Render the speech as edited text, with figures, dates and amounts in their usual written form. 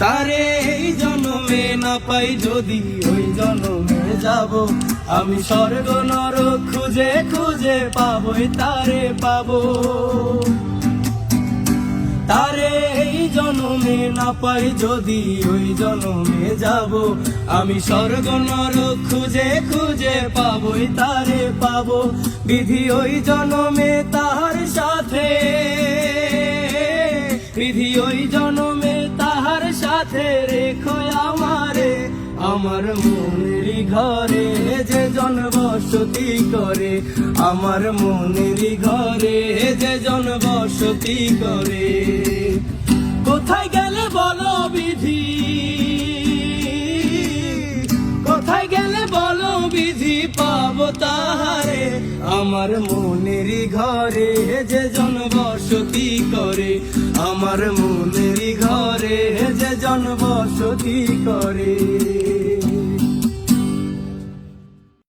তারে এই জন্মে না পাই যদি ওই জন্মে যাব, আমি স্বর্গ নরক খুঁজে খুঁজে পাবই তারে পাবো। তারে এই জন্মে না পাই যদি ওই জন্মে যাব, আমি স্বর্গ নরক খুঁজে খুঁজে পাবই তারে পাবো। বিধি ওই জন্মে তাহার সাথে, বিধি ওই জন্মে তাহার সাথে রেখো আমারে, আমার মনেরই ঘরে যে জন বসতি করে, আমার মনেরই ঘরে যে জন বসতি করে। কোথায় গেলে বলো বিধি, কোথায় গেলে বলো বিধি পাবো তাহারে, আমার মনেরই ঘরে যে জন বসতি করে, আমার মনেরই ঘরে যে জন বসতি করে।